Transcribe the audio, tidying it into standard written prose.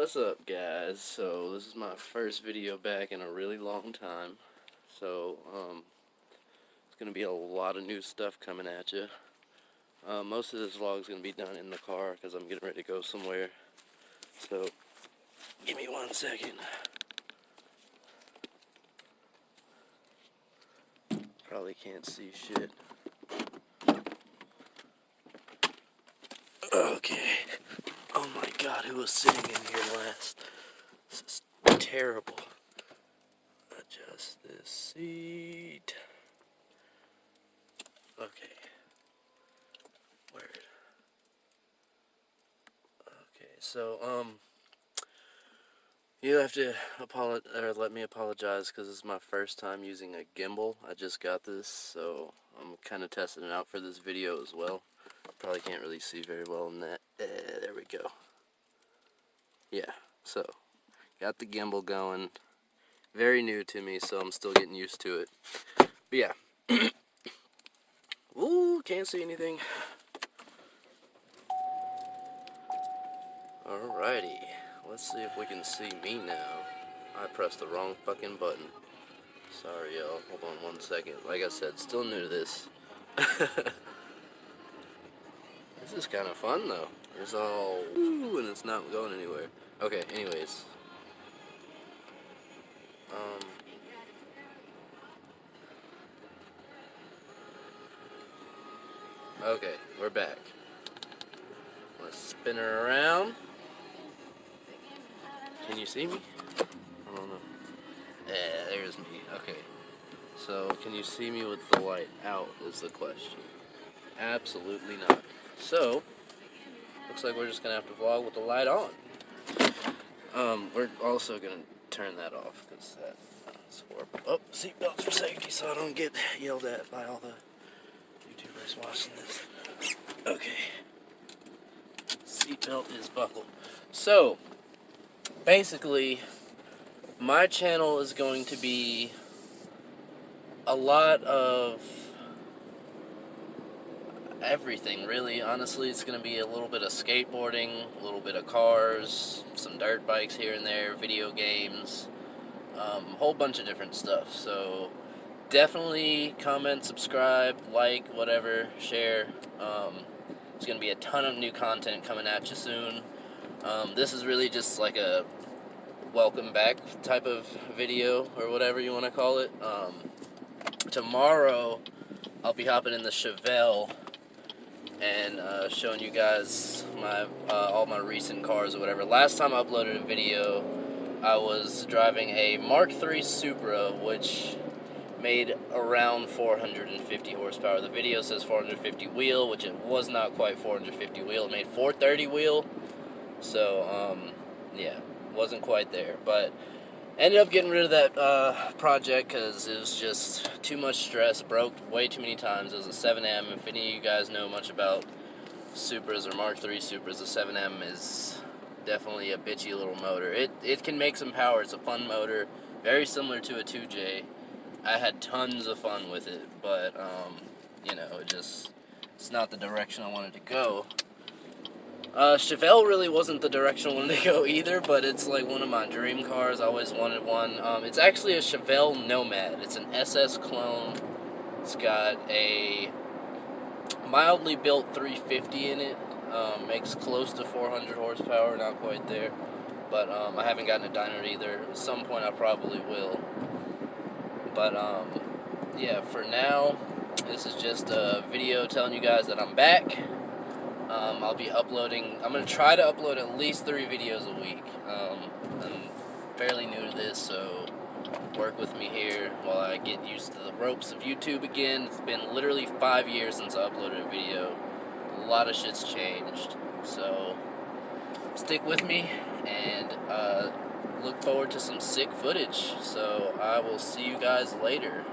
What's up, guys? So this is my first video back in a really long time. So it's gonna be a lot of new stuff coming at you. Most of this vlog is gonna be done in the car because I'm getting ready to go somewhere. So give me 1 second. Probably can't see shit. Okay. Oh my God, who was sitting in here last? This is terrible. Adjust this seat. Okay. Word. Okay, so you have to let me apologize because this is my first time using a gimbal. I just got this, so I'm kind of testing it out for this video as well. Probably can't really see very well in that. There we go. Yeah, so got the gimbal going. Very new to me, so I'm still getting used to it. But yeah. Ooh, can't see anything. Alrighty. Let's see if we can see me now. I pressed the wrong fucking button. Sorry, y'all. Hold on 1 second. Like I said, still new to this. This is kind of fun, though. It's all woo, and it's not going anywhere. Okay, anyways. Okay, we're back. Let's spin her around. Can you see me? I don't know. There's me. Okay. So, can you see me with the light out is the question. Absolutely not. So, looks like we're just going to have to vlog with the light on. We're also going to turn that off because that's horrible. Oh, seatbelts for safety so I don't get yelled at by all the YouTubers watching this. Okay. Seatbelt is buckled. So, basically, my channel is going to be a lot of everything, really. Honestly, it's going to be a little bit of skateboarding, a little bit of cars, some dirt bikes here and there, video games, a whole bunch of different stuff. So definitely comment, subscribe, like, whatever, share. There's going to be a ton of new content coming at you soon. This is really just like a welcome back type of video, or whatever you want to call it. Tomorrow, I'll be hopping in the Chevelle and showing you guys my all my recent cars or whatever. Last time I uploaded a video, I was driving a Mark III Supra, which made around 450 horsepower. The video says 450 wheel, which it was not quite 450 wheel. It made 430 wheel, so yeah, wasn't quite there. But ended up getting rid of that project because it was just too much stress. Broke way too many times. It was a 7M. If any of you guys know much about Supras or Mark III Supras, the 7M is definitely a bitchy little motor. It can make some power. It's a fun motor, very similar to a 2J. I had tons of fun with it, but you know, it's not the direction I wanted to go. Chevelle really wasn't the direction I wanted to go either, but it's like one of my dream cars. I always wanted one. It's actually a Chevelle Nomad. It's an SS clone. It's got a mildly built 350 in it. Makes close to 400 horsepower, not quite there. But I haven't gotten a dyno either. At some point I probably will. But yeah, for now, this is just a video telling you guys that I'm back. I'll be uploading. I'm going to try to upload at least 3 videos a week. I'm fairly new to this, so work with me here while I get used to the ropes of YouTube again. It's been literally 5 years since I uploaded a video. A lot of shit's changed. So stick with me and look forward to some sick footage. So I will see you guys later.